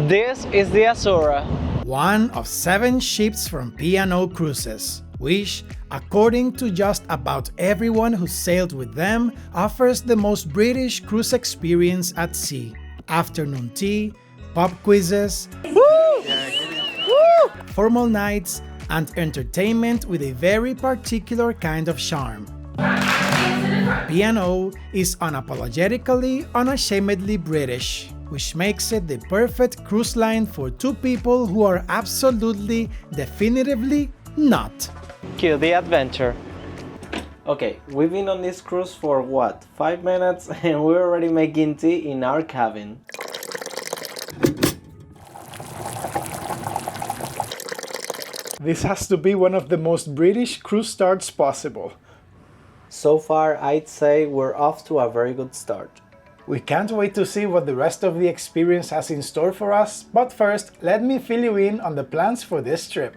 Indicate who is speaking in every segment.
Speaker 1: This is the Azura,
Speaker 2: one of 7 ships from P&O Cruises, which, according to just about everyone who sailed with them, offers the most British cruise experience at sea. Afternoon tea, pub quizzes, formal nights, and entertainment with a very particular kind of charm. P&O is unapologetically, unashamedly British, which makes it the perfect cruise line for 2 people who are absolutely, definitively not.
Speaker 1: Cue the adventure. Okay, we've been on this cruise for what, 5 minutes and we're already making tea in our cabin.
Speaker 2: This has to be one of the most British cruise starts possible.
Speaker 1: So far, I'd say we're off to a very good start.
Speaker 2: We can't wait to see what the rest of the experience has in store for us, but first, let me fill you in on the plans for this trip.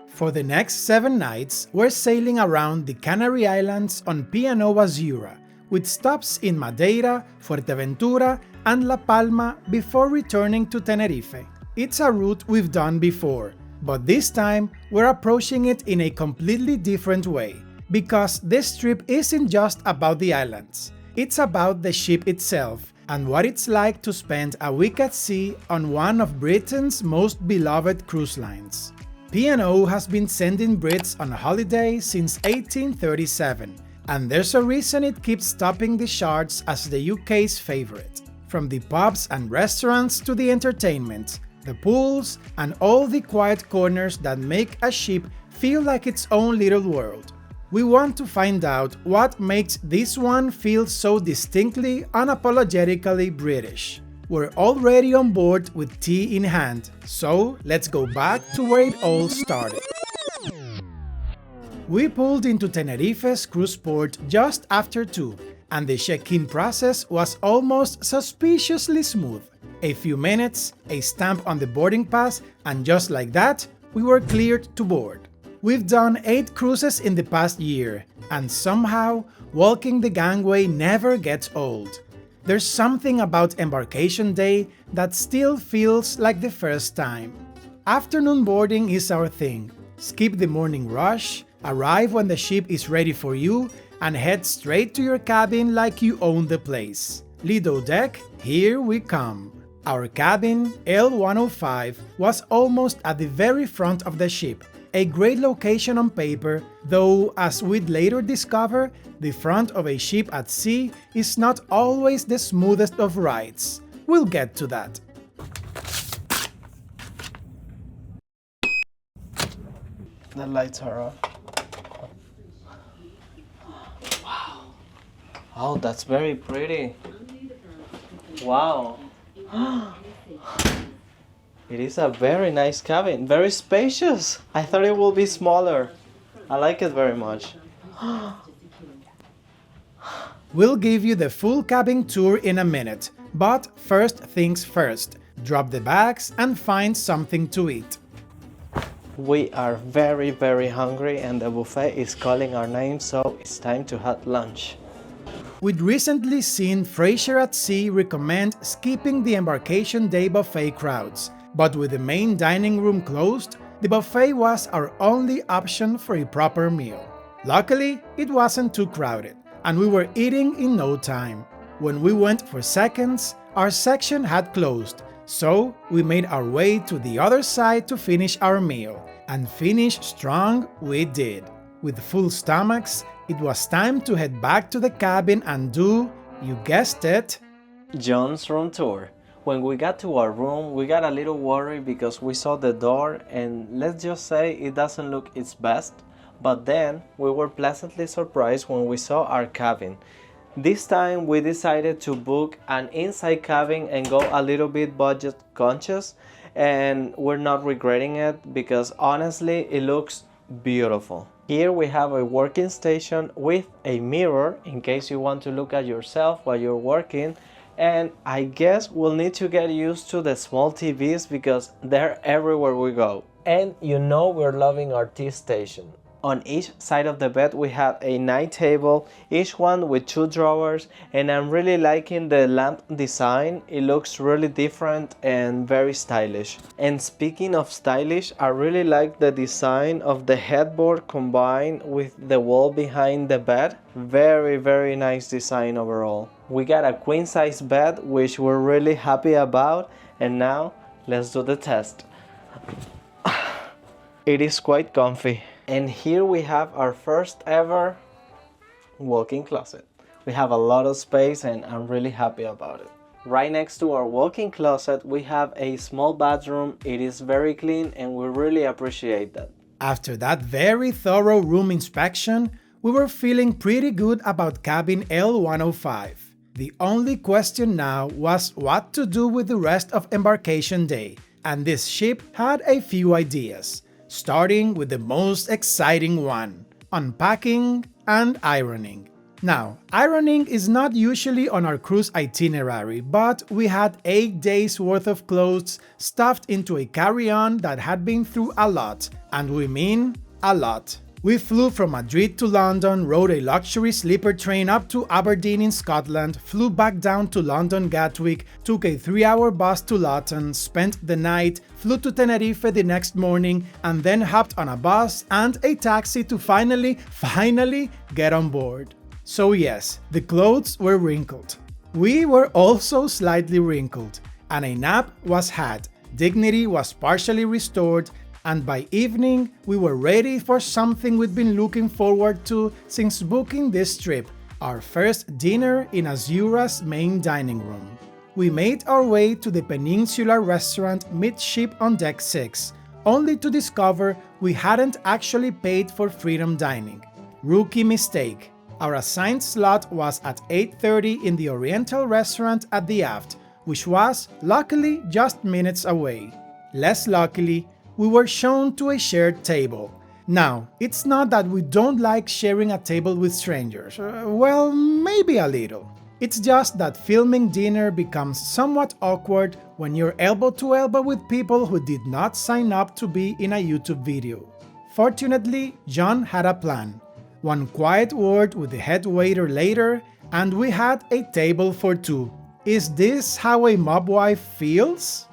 Speaker 2: For the next 7 nights, we're sailing around the Canary Islands on P&O Azura, with stops in Madeira, Fuerteventura, and Las Palmas before returning to Tenerife. It's a route we've done before, but this time we're approaching it in a completely different way, because this trip isn't just about the islands. It's about the ship itself and what it's like to spend a week at sea on one of Britain's most beloved cruise lines. P&O has been sending Brits on holiday since 1837, and there's a reason it keeps topping the charts as the UK's favorite. From the pubs and restaurants to the entertainment, the pools, and all the quiet corners that make a ship feel like its own little world. We want to find out what makes this one feel so distinctly, unapologetically British. We're already on board with tea in hand, so let's go back to where it all started. We pulled into Tenerife's cruise port just after 2, and the check-in process was almost suspiciously smooth. A few minutes, a stamp on the boarding pass, and just like that, we were cleared to board. We've done 8 cruises in the past year, and somehow, walking the gangway never gets old. There's something about Embarkation Day that still feels like the first time. Afternoon boarding is our thing. Skip the morning rush, arrive when the ship is ready for you, and head straight to your cabin like you own the place. Lido deck, here we come. Our cabin, L105, was almost at the very front of the ship. A great location on paper, though as we'd later discover, the front of a ship at sea is not always the smoothest of rides. We'll get to that.
Speaker 1: The lights are off. Wow. Oh, that's very pretty. Wow. It is a very nice cabin, very spacious. I thought it would be smaller. I like it very much.
Speaker 2: We'll give you the full cabin tour in a minute, but first things first, drop the bags and find something to eat.
Speaker 1: We are very hungry and the buffet is calling our name, so it's time to have lunch.
Speaker 2: We'd recently seen Frasier at Sea recommend skipping the Embarkation Day buffet crowds, but with the main dining room closed, the buffet was our only option for a proper meal. Luckily, it wasn't too crowded, and we were eating in no time. When we went for seconds, our section had closed, so we made our way to the other side to finish our meal, and finish strong we did. With full stomachs, it was time to head back to the cabin and do, you guessed it,
Speaker 1: Jhon's room tour. When we got to our room, we got a little worried because we saw the door and let's just say it doesn't look its best, but then we were pleasantly surprised when we saw our cabin. This time we decided to book an inside cabin and go a little bit budget conscious, and we're not regretting it because honestly it looks beautiful. Here we have a working station with a mirror in case you want to look at yourself while you're working, and I guess we'll need to get used to the small TVs because they're everywhere we go. And you know we're loving our tea station. On each side of the bed we have a night table, each one with 2 drawers, and I'm really liking the lamp design. It looks really different and very stylish. And speaking of stylish, I really like the design of the headboard combined with the wall behind the bed. Very nice design overall. We got a queen size bed, which we're really happy about, and now let's do the test. It is quite comfy. And here we have our first ever walk-in closet. We have a lot of space and I'm really happy about it. Right next to our walk-in closet we have a small bathroom. It is very clean and we really appreciate that.
Speaker 2: After that very thorough room inspection, we were feeling pretty good about cabin L105. The only question now was what to do with the rest of embarkation day, and this ship had a few ideas. Starting with the most exciting one, unpacking and ironing. Now, ironing is not usually on our cruise itinerary, but we had 8 days worth of clothes stuffed into a carry-on that had been through a lot, and we mean a lot. We flew from Madrid to London, rode a luxury sleeper train up to Aberdeen in Scotland, flew back down to London Gatwick, took a 3-hour bus to Luton, spent the night, flew to Tenerife the next morning, and then hopped on a bus and a taxi to finally get on board. So yes, the clothes were wrinkled. We were also slightly wrinkled, and a nap was had, dignity was partially restored, and by evening we were ready for something we'd been looking forward to since booking this trip, our first dinner in Azura's main dining room. We made our way to the Peninsular restaurant midship on deck 6, only to discover we hadn't actually paid for freedom dining. Rookie mistake. Our assigned slot was at 8:30 in the Oriental restaurant at the aft, which was, luckily, just minutes away. Less luckily, we were shown to a shared table. Now, it's not that we don't like sharing a table with strangers. Well, maybe a little. It's just that filming dinner becomes somewhat awkward when you're elbow to elbow with people who did not sign up to be in a YouTube video. Fortunately, Jhon had a plan. One quiet word with the head waiter later, and we had a table for 2. Is this how a mob wife feels?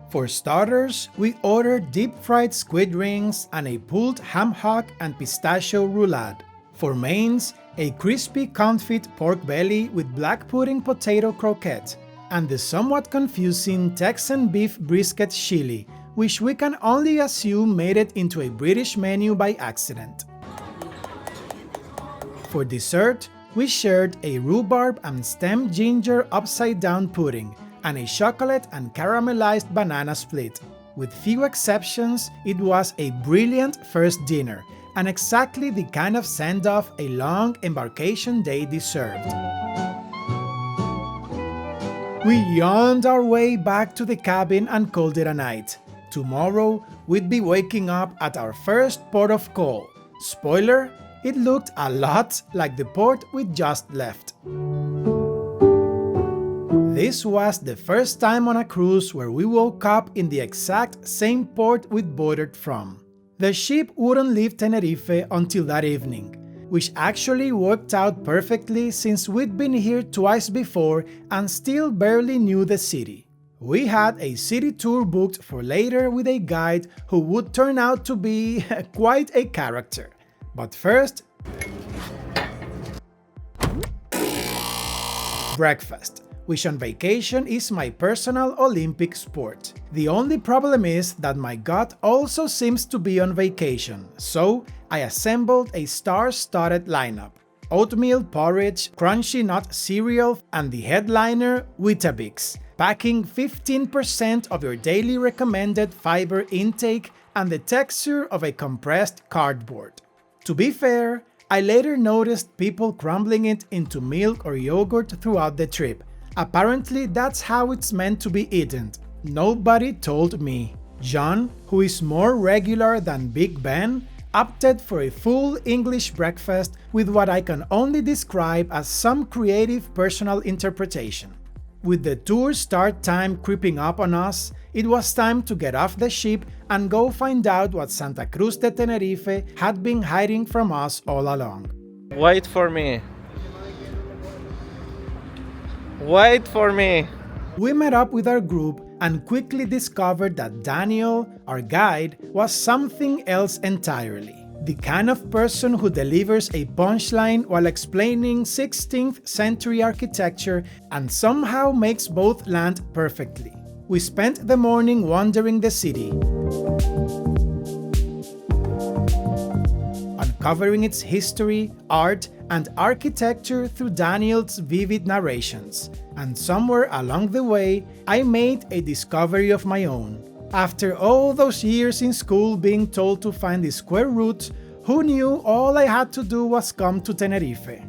Speaker 2: For starters, we ordered deep-fried squid rings and a pulled ham hock and pistachio roulade. For mains, a crispy confit pork belly with black pudding potato croquette, and the somewhat confusing Texan beef brisket chili, which we can only assume made it into a British menu by accident. For dessert, we shared a rhubarb and stem ginger upside-down pudding, and a chocolate and caramelized banana split. With few exceptions, it was a brilliant first dinner, and exactly the kind of send-off a long embarkation day deserved. We yawned our way back to the cabin and called it a night. Tomorrow, we'd be waking up at our first port of call. Spoiler, it looked a lot like the port we'd just left. This was the first time on a cruise where we woke up in the exact same port we'd boarded from. The ship wouldn't leave Tenerife until that evening, which actually worked out perfectly since we'd been here twice before and still barely knew the city. We had a city tour booked for later with a guide who would turn out to be quite a character. But first, breakfast, which on vacation is my personal Olympic sport. The only problem is that my gut also seems to be on vacation, so I assembled a star-studded lineup. Oatmeal porridge, crunchy nut cereal, and the headliner, Weetabix, packing 15% of your daily recommended fiber intake and the texture of a compressed cardboard. To be fair, I later noticed people crumbling it into milk or yogurt throughout the trip. Apparently that's how it's meant to be eaten. Nobody told me. Jhon, who is more regular than Big Ben, opted for a full English breakfast with what I can only describe as some creative personal interpretation. With the tour start time creeping up on us, it was time to get off the ship and go find out what Santa Cruz de Tenerife had been hiding from us all along.
Speaker 1: Wait for me. Wait for me.
Speaker 2: We met up with our group and quickly discovered that Daniel, our guide, was something else entirely. The kind of person who delivers a punchline while explaining 16th century architecture and somehow makes both land perfectly. We spent the morning wandering the city, uncovering its history, art, and architecture through Daniel's vivid narrations. And somewhere along the way, I made a discovery of my own. After all those years in school being told to find the square root, who knew all I had to do was come to Tenerife?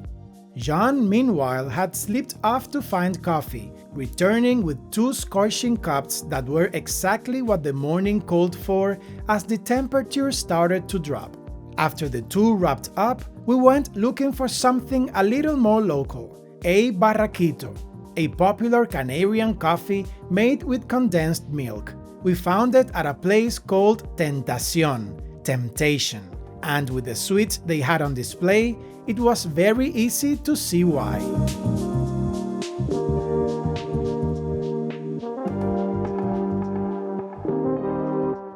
Speaker 2: Jhon, meanwhile, had slipped off to find coffee, returning with 2 scorching cups that were exactly what the morning called for as the temperature started to drop. After the 2 wrapped up, we went looking for something a little more local, a barraquito, a popular Canarian coffee made with condensed milk. We found it at a place called Tentacion, Temptation, and with the sweets they had on display, it was very easy to see why.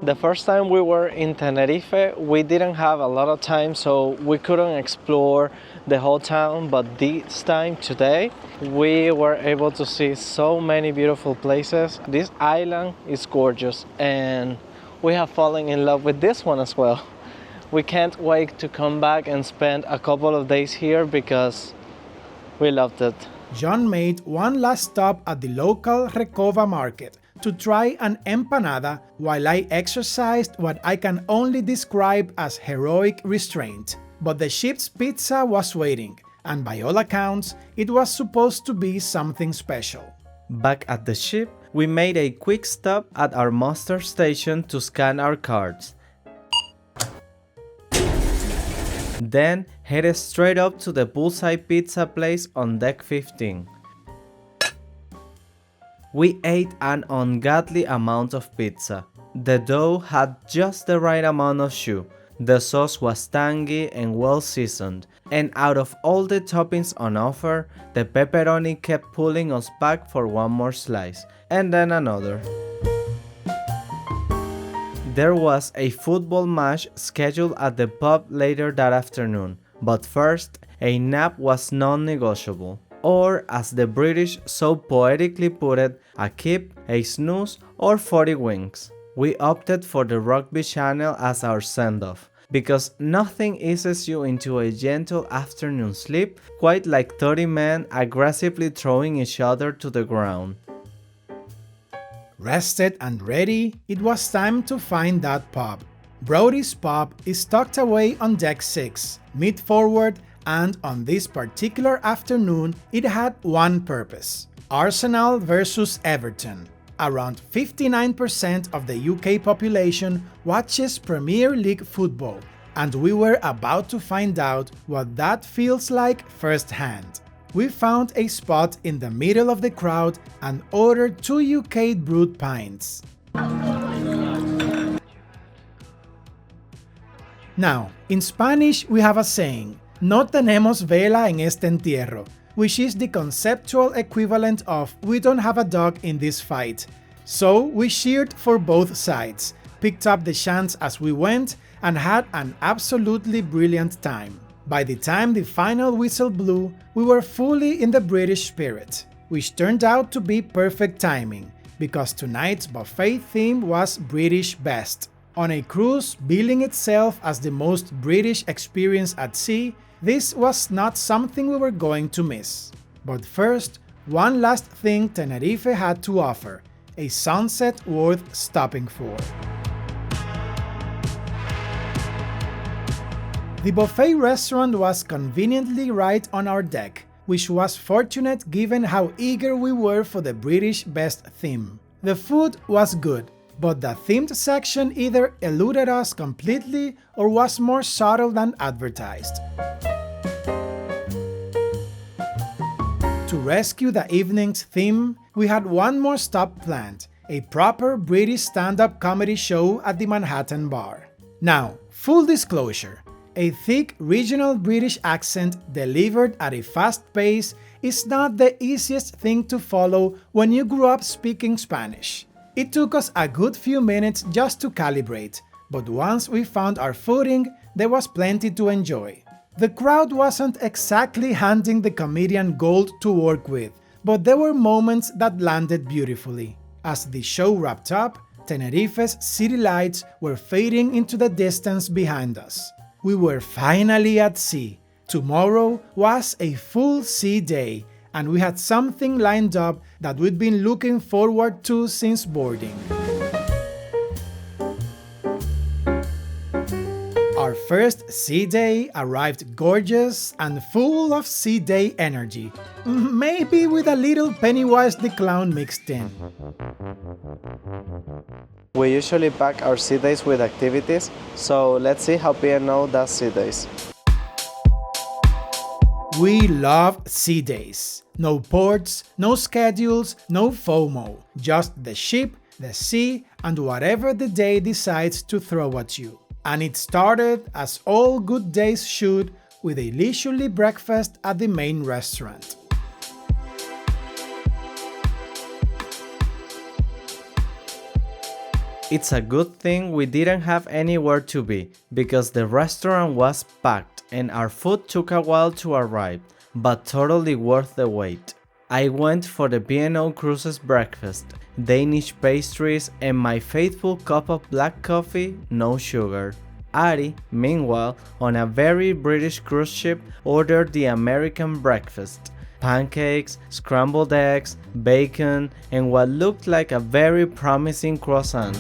Speaker 1: The first time we were in Tenerife, we didn't have a lot of time, so we couldn't explore the whole town, but this time, today, we were able to see so many beautiful places. This island is gorgeous, and we have fallen in love with this one as well. We can't wait to come back and spend a couple of days here because we loved it.
Speaker 2: Jhon made one last stop at the local Recova market to try an empanada while I exercised what I can only describe as heroic restraint. But the ship's pizza was waiting, and by all accounts, it was supposed to be something special.
Speaker 1: Back at the ship, we made a quick stop at our muster station to scan our cards. Then headed straight up to the Bullseye Pizza place on deck 15. We ate an ungodly amount of pizza. The dough had just the right amount of chew. The sauce was tangy and well seasoned, and out of all the toppings on offer, the pepperoni kept pulling us back for one more slice, and then another. There was a football match scheduled at the pub later that afternoon, but first, a nap was non-negotiable. Or, as the British so poetically put it, a kip, a snooze, or 40 winks. We opted for the rugby channel as our send-off, because nothing eases you into a gentle afternoon sleep quite like 30 men aggressively throwing each other to the ground.
Speaker 2: Rested and ready, it was time to find that pub. Brody's Pub is tucked away on deck 6, mid-forward, and on this particular afternoon it had one purpose: Arsenal versus Everton. Around 59% of the UK population watches Premier League football, and we were about to find out what that feels like firsthand. We found a spot in the middle of the crowd and ordered 2 UK brewed pints. Now, in Spanish we have a saying, "No tenemos vela en este entierro," which is the conceptual equivalent of "we don't have a dog in this fight." So we cheered for both sides, picked up the chants as we went, and had an absolutely brilliant time. By the time the final whistle blew, we were fully in the British spirit, which turned out to be perfect timing, because tonight's buffet theme was British Best. On a cruise billing itself as the most British experience at sea, this was not something we were going to miss. But first, one last thing Tenerife had to offer, a sunset worth stopping for. The buffet restaurant was conveniently right on our deck, which was fortunate given how eager we were for the British Best theme. The food was good, but the themed section either eluded us completely or was more subtle than advertised. to rescue the evening's theme, we had one more stop planned, a proper British stand-up comedy show at the Manhattan Bar. Now, full disclosure, a thick regional British accent delivered at a fast pace is not the easiest thing to follow when you grew up speaking Spanish. It took us a good few minutes just to calibrate, but once we found our footing, there was plenty to enjoy. The crowd wasn't exactly handing the comedian gold to work with, but there were moments that landed beautifully. As the show wrapped up, Tenerife's city lights were fading into the distance behind us. We were finally at sea. Tomorrow was a full sea day, and we had something lined up that we'd been looking forward to since boarding. Our first sea day arrived gorgeous and full of sea day energy, maybe with a little Pennywise the Clown mixed in.
Speaker 1: We usually pack our sea days with activities, so let's see how P&O does sea days.
Speaker 2: We love sea days. No ports, no schedules, no FOMO. Just the ship, the sea, and whatever the day decides to throw at you. And it started, as all good days should, with a leisurely breakfast at the main restaurant.
Speaker 1: It's a good thing we didn't have anywhere to be, because the restaurant was packed and our food took a while to arrive, but totally worth the wait. I went for the P&O Cruises breakfast, Danish pastries, and my faithful cup of black coffee, no sugar. Ari, meanwhile, on a very British cruise ship, ordered the American breakfast. Pancakes, scrambled eggs, bacon, and what looked like a very promising croissant.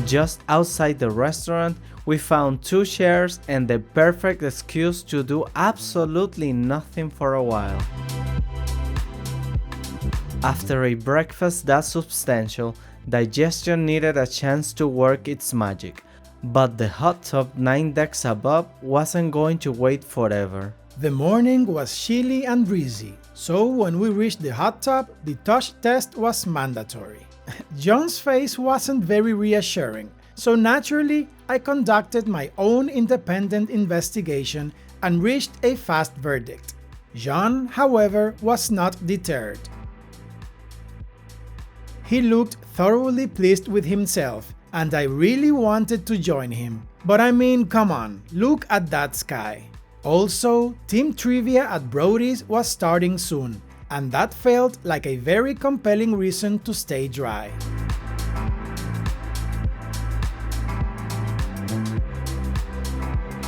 Speaker 1: Just outside the restaurant, we found 2 chairs and the perfect excuse to do absolutely nothing for a while. After a breakfast that substantial, digestion needed a chance to work its magic, but the hot tub 9 decks above wasn't going to wait forever.
Speaker 2: The morning was chilly and breezy, so when we reached the hot tub, the touch test was mandatory. Jhon's face wasn't very reassuring, so naturally I conducted my own independent investigation and reached a fast verdict. Jhon, however, was not deterred. He looked thoroughly pleased with himself, and I really wanted to join him. But I mean, come on, look at that sky. Also, team trivia at Brody's was starting soon, and that felt like a very compelling reason to stay dry.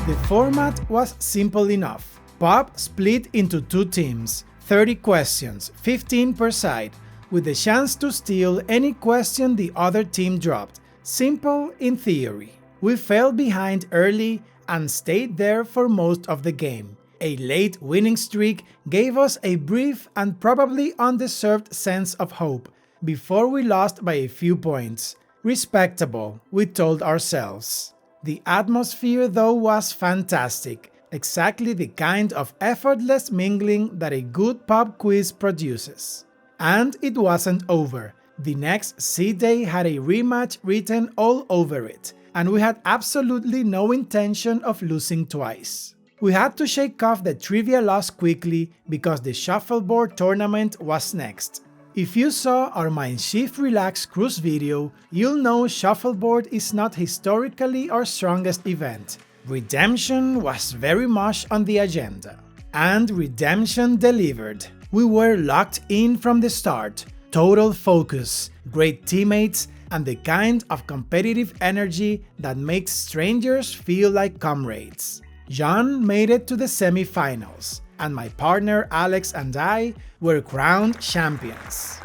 Speaker 2: The format was simple enough. Pop split into 2 teams, 30 questions, 15 per side, with the chance to steal any question the other team dropped. Simple in theory. We fell behind early and stayed there for most of the game. A late winning streak gave us a brief and probably undeserved sense of hope before we lost by a few points. Respectable, we told ourselves. The atmosphere though was fantastic, exactly the kind of effortless mingling that a good pub quiz produces. And it wasn't over. The next sea day had a rematch written all over it, and we had absolutely no intention of losing twice. We had to shake off the trivia loss quickly because the shuffleboard tournament was next. If you saw our Mind Shift Relax cruise video, you'll know shuffleboard is not historically our strongest event. Redemption was very much on the agenda. And redemption delivered. We were locked in from the start. Total focus, great teammates, and the kind of competitive energy that makes strangers feel like comrades. Jhon made it to the semi-finals, and my partner Alex and I were crowned champions.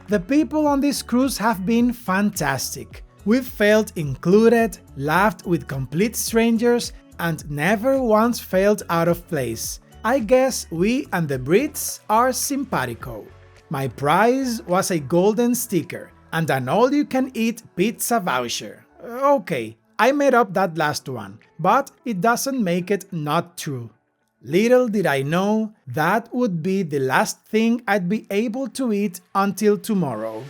Speaker 2: The people on this cruise have been fantastic. We've felt included, laughed with complete strangers, and never once felt out of place. I guess we and the Brits are simpatico. My prize was a golden sticker and an all-you-can-eat pizza voucher. Okay, I made up that last one, but it doesn't make it not true. Little did I know that would be the last thing I'd be able to eat until tomorrow.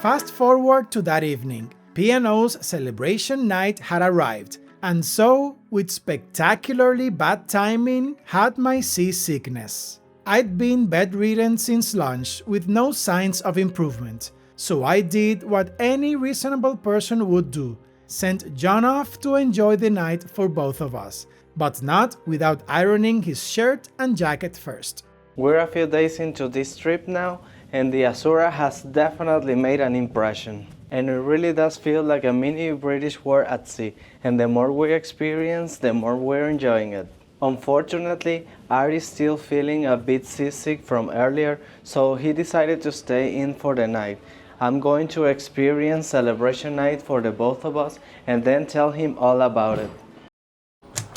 Speaker 2: Fast forward to that evening. P&O's celebration night had arrived, and so, with spectacularly bad timing, had my seasickness. I'd been bedridden since lunch with no signs of improvement, so I did what any reasonable person would do: sent Jhon off to enjoy the night for both of us, but not without ironing his shirt and jacket first.
Speaker 1: We're a few days into this trip now, and the Azura has definitely made an impression. And it really does feel like a mini British war at sea, and the more we experience, the more we're enjoying it. Unfortunately, Ari's still feeling a bit seasick from earlier, so he decided to stay in for the night. I'm going to experience celebration night for the both of us and then tell him all about it.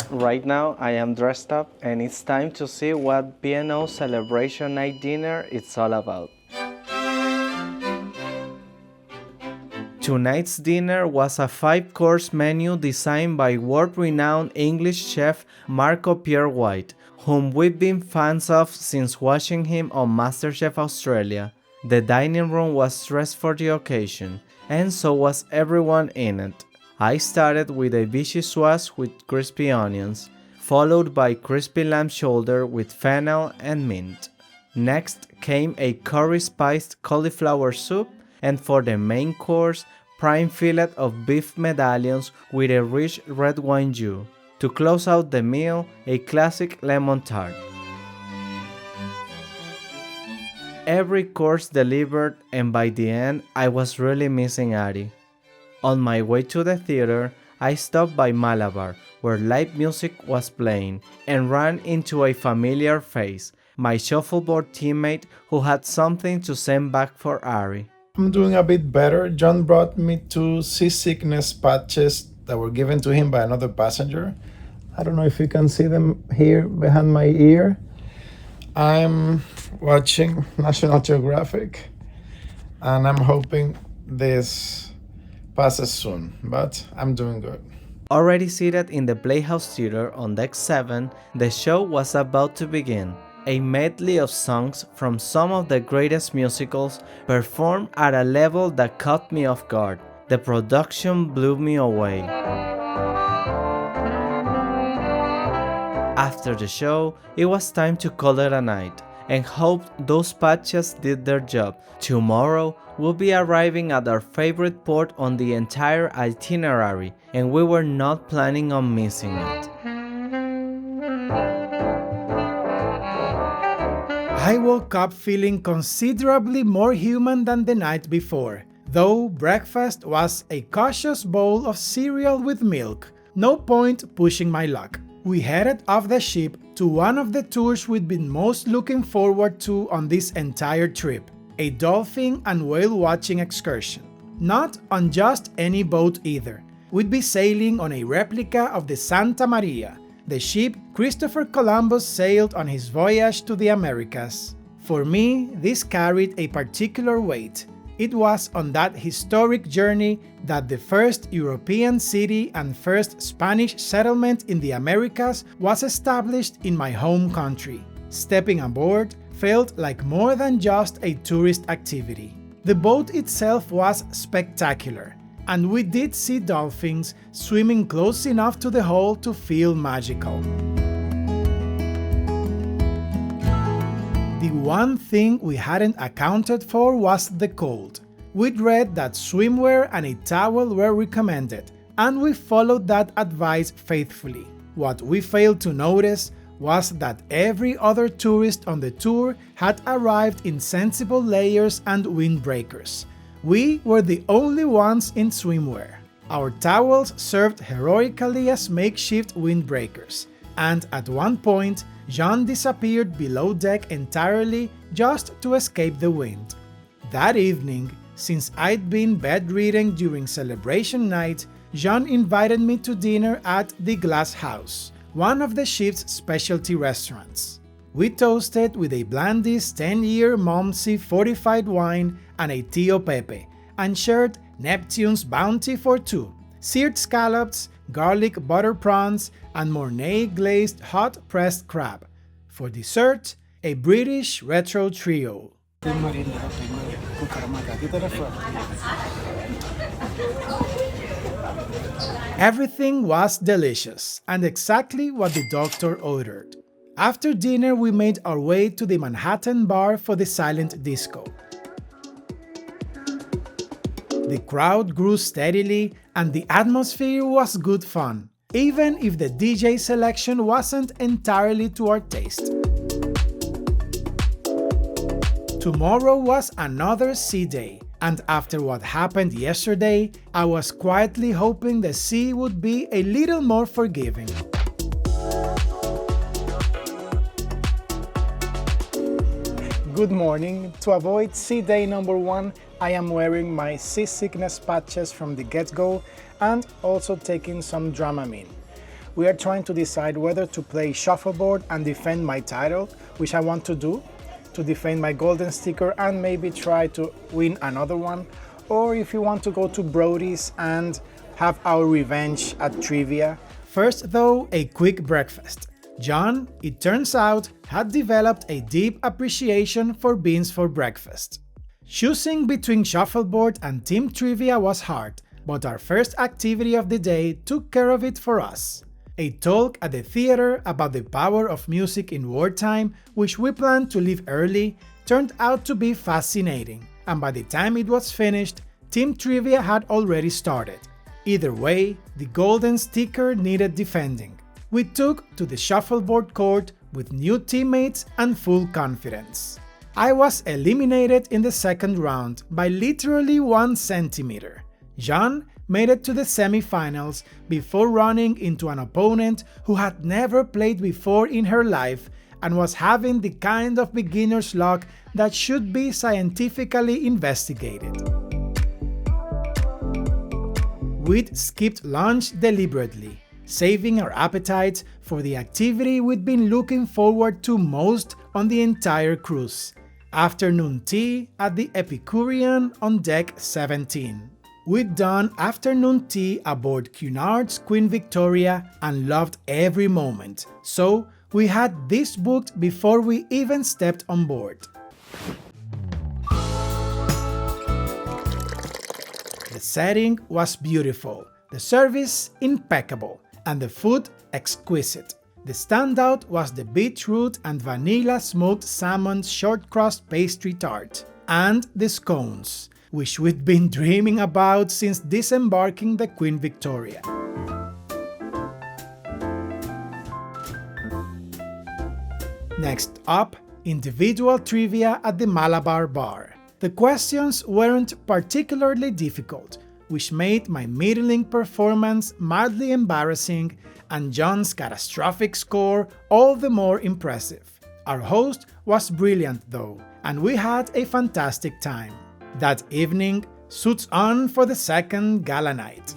Speaker 1: Right now I am dressed up and it's time to see what P&O celebration night dinner is all about. Tonight's dinner was a 5-course menu designed by world-renowned English chef Marco Pierre White, whom we've been fans of since watching him on MasterChef Australia. The dining room was dressed for the occasion, and so was everyone in it. I started with a vichyssoise with crispy onions, followed by crispy lamb shoulder with fennel and mint. Next came a curry-spiced cauliflower soup, and for the main course, prime fillet of beef medallions with a rich red wine jus. To close out the meal, a classic lemon tart. Every course delivered, and by the end, I was really missing Ari. On my way to the theater, I stopped by Malabar, where live music was playing, and ran into a familiar face, my shuffleboard teammate who had something to send back for Ari.
Speaker 2: I'm doing a bit better. Jhon brought me 2 seasickness patches that were given to him by another passenger. I don't know if you can see them here behind my ear. I'm watching National Geographic and I'm hoping this passes soon, but I'm doing good.
Speaker 1: Already seated in the Playhouse Theater on Deck 7, the show was about to begin. A medley of songs from some of the greatest musicals performed at a level that caught me off guard. The production blew me away. After the show, it was time to call it a night, and hoped those patches did their job. Tomorrow, we'll be arriving at our favorite port on the entire itinerary, and we were not planning on missing it.
Speaker 2: I woke up feeling considerably more human than the night before, though breakfast was a cautious bowl of cereal with milk. No point pushing my luck. We headed off the ship to one of the tours we'd been most looking forward to on this entire trip, a dolphin and whale watching excursion. Not on just any boat either. We'd be sailing on a replica of the Santa Maria, the ship Christopher Columbus sailed on his voyage to the Americas. For me, this carried a particular weight. It was on that historic journey that the first European city and first Spanish settlement in the Americas was established in my home country. Stepping aboard felt like more than just a tourist activity. The boat itself was spectacular, and we did see dolphins swimming close enough to the hull to feel magical. The one thing we hadn't accounted for was the cold. We'd read that swimwear and a towel were recommended, and we followed that advice faithfully. What we failed to notice was that every other tourist on the tour had arrived in sensible layers and windbreakers. We were the only ones in swimwear. Our towels served heroically as makeshift windbreakers, and at one point, Jhon disappeared below deck entirely just to escape the wind. That evening, since I'd been bedridden during celebration night, Jhon invited me to dinner at the Glass House, one of the ship's specialty restaurants. We toasted with a Blandis 10-year Momsey fortified wine and a Tío Pepe, and shared Neptune's Bounty for 2, seared scallops, garlic butter prawns, and Mornay glazed hot pressed crab. For dessert, a British retro trio. Everything was delicious and exactly what the doctor ordered. After dinner, we made our way to the Manhattan bar for the silent disco. The crowd grew steadily and the atmosphere was good fun, even if the DJ selection wasn't entirely to our taste. Tomorrow was another sea day, and after what happened yesterday, I was quietly hoping the sea would be a little more forgiving. Good morning. To avoid sea day number 1, I am wearing my seasickness patches from the get-go and also taking some Dramamine. We are trying to decide whether to play shuffleboard and defend my title, which I want to do, to defend my golden sticker and maybe try to win another one, or if you want to go to Brody's and have our revenge at trivia. First though, a quick breakfast. Jhon, it turns out, had developed a deep appreciation for beans for breakfast. Choosing between shuffleboard and team trivia was hard, but our first activity of the day took care of it for us. A talk at the theater about the power of music in wartime, which we planned to leave early, turned out to be fascinating, and by the time it was finished, team trivia had already started. Either way, the golden sticker needed defending. We took to the shuffleboard court with new teammates and full confidence. I was eliminated in the second round by literally 1 centimeter. Jhon made it to the semi-finals before running into an opponent who had never played before in her life and was having the kind of beginner's luck that should be scientifically investigated. We'd skipped lunch deliberately, saving our appetites for the activity we'd been looking forward to most on the entire cruise: afternoon tea at the Epicurean on deck 17. We'd done afternoon tea aboard Cunard's Queen Victoria and loved every moment, so we had this booked before we even stepped on board. The setting was beautiful, the service impeccable, and the food exquisite. The standout was the beetroot and vanilla smoked salmon short crust pastry tart, and the scones, which we'd been dreaming about since disembarking the Queen Victoria. Next up, individual trivia at the Malabar Bar. The questions weren't particularly difficult, which made my middling performance mildly embarrassing and Jhon's catastrophic score all the more impressive. Our host was brilliant though, and we had a fantastic time. That evening, suits on for the second gala night.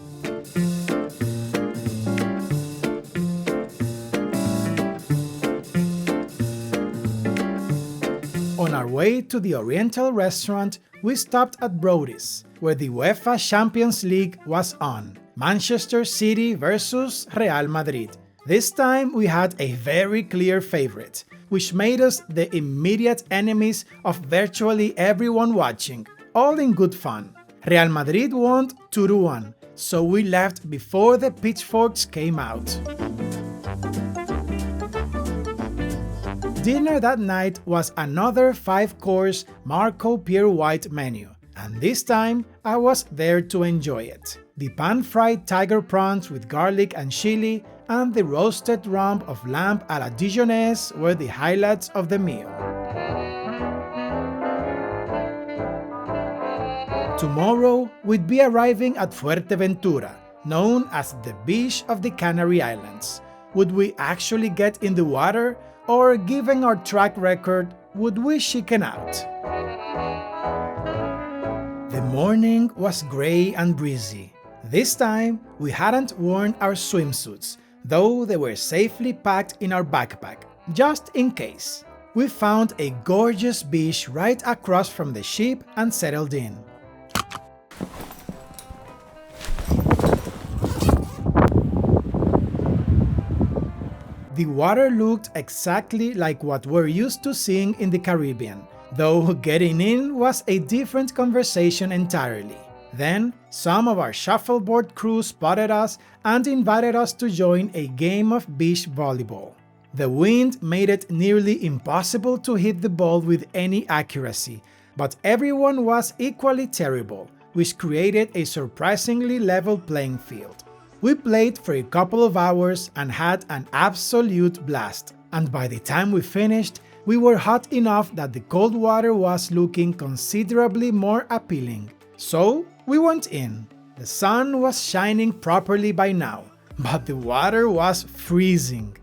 Speaker 2: On our way to the Oriental restaurant, we stopped at Brody's, where the UEFA Champions League was on. Manchester City versus Real Madrid. This time we had a very clear favorite, which made us the immediate enemies of virtually everyone watching, all in good fun. Real Madrid won 2-1, so we left before the pitchforks came out. Dinner that night was another 5-course Marco Pierre White menu, and this time I was there to enjoy it. The pan-fried tiger prawns with garlic and chili and the roasted rump of lamb à la Dijonnaise were the highlights of the meal. Tomorrow, we'd be arriving at Fuerteventura, known as the beach of the Canary Islands. Would we actually get in the water, or given our track record, would we chicken out? The morning was grey and breezy. This time, we hadn't worn our swimsuits, though they were safely packed in our backpack, just in case. We found a gorgeous beach right across from the ship and settled in. The water looked exactly like what we're used to seeing in the Caribbean, though getting in was a different conversation entirely. Then, some of our shuffleboard crew spotted us and invited us to join a game of beach volleyball. The wind made it nearly impossible to hit the ball with any accuracy, but everyone was equally terrible, which created a surprisingly level playing field. We played for a couple of hours and had an absolute blast, and by the time we finished, we were hot enough that the cold water was looking considerably more appealing. So, we went in. The sun was shining properly by now, but the water was freezing.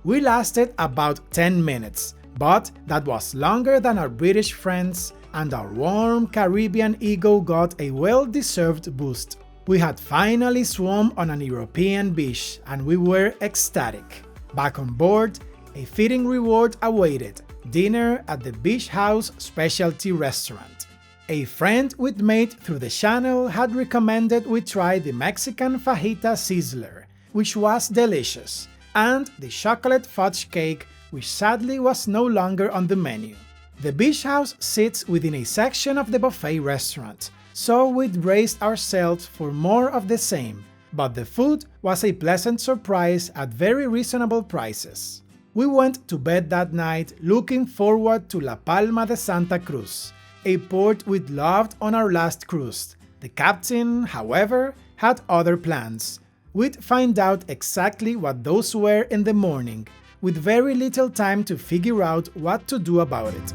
Speaker 2: We lasted about 10 minutes, but that was longer than our British friends, and our warm Caribbean ego got a well-deserved boost. We had finally swum on an European beach, and we were ecstatic. Back on board, a fitting reward awaited: dinner at the Beach House Specialty Restaurant. A friend we'd made through the channel had recommended we try the Mexican fajita sizzler, which was delicious, and the chocolate fudge cake, which sadly was no longer on the menu. The Beach House sits within a section of the buffet restaurant, so we'd braced ourselves for more of the same, but the food was a pleasant surprise at very reasonable prices. We went to bed that night looking forward to La Palma de Santa Cruz, a port we'd loved on our last cruise. The captain, however, had other plans. We'd find out exactly what those were in the morning, with very little time to figure out what to do about it.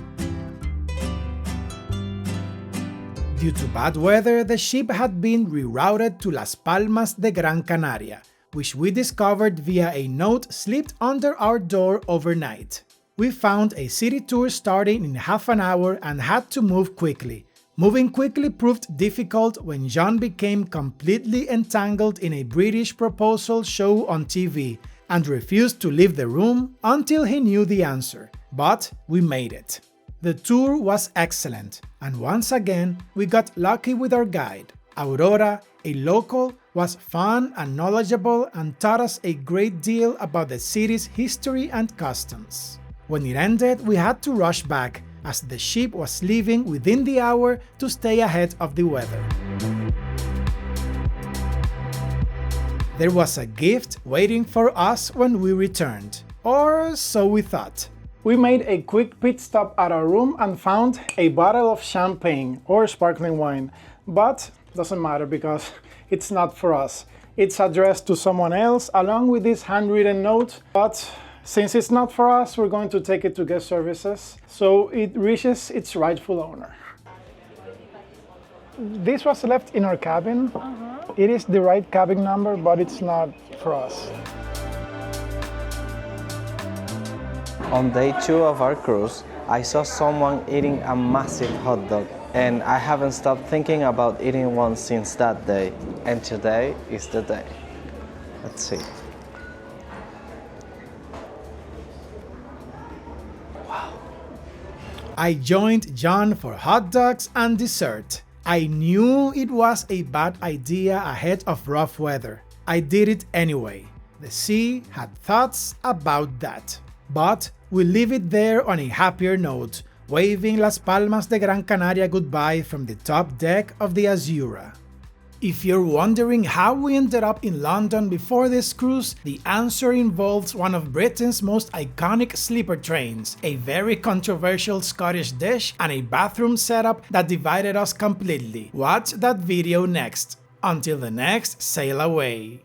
Speaker 2: Due to bad weather, the ship had been rerouted to Las Palmas de Gran Canaria, which we discovered via a note slipped under our door overnight. We found a city tour starting in half an hour and had to move quickly. Moving quickly proved difficult when Jhon became completely entangled in a British proposal show on TV and refused to leave the room until he knew the answer. But we made it. The tour was excellent, and once again we got lucky with our guide. Aurora, a local, was fun and knowledgeable and taught us a great deal about the city's history and customs. When it ended, we had to rush back, as the ship was leaving within the hour to stay ahead of the weather. There was a gift waiting for us when we returned, or so we thought.
Speaker 3: We made a quick pit stop at our room and found a bottle of champagne or sparkling wine, but doesn't matter because it's not for us. It's addressed to someone else along with this handwritten note, but since it's not for us, we're going to take it to guest services so it reaches its rightful owner. This was left in our cabin. It is the right cabin number, but it's not for us.
Speaker 1: On day 2 of our cruise, I saw someone eating a massive hot dog, and I haven't stopped thinking about eating one since that day, and today is the day. Let's see. Wow.
Speaker 2: I joined Jhon for hot dogs and dessert. I knew it was a bad idea ahead of rough weather. I did it anyway. The sea had thoughts about that. But we'll leave it there on a happier note, waving Las Palmas de Gran Canaria goodbye from the top deck of the Azura. If you're wondering how we ended up in London before this cruise, the answer involves one of Britain's most iconic sleeper trains, a very controversial Scottish dish, and a bathroom setup that divided us completely. Watch that video next. Until the next sail away.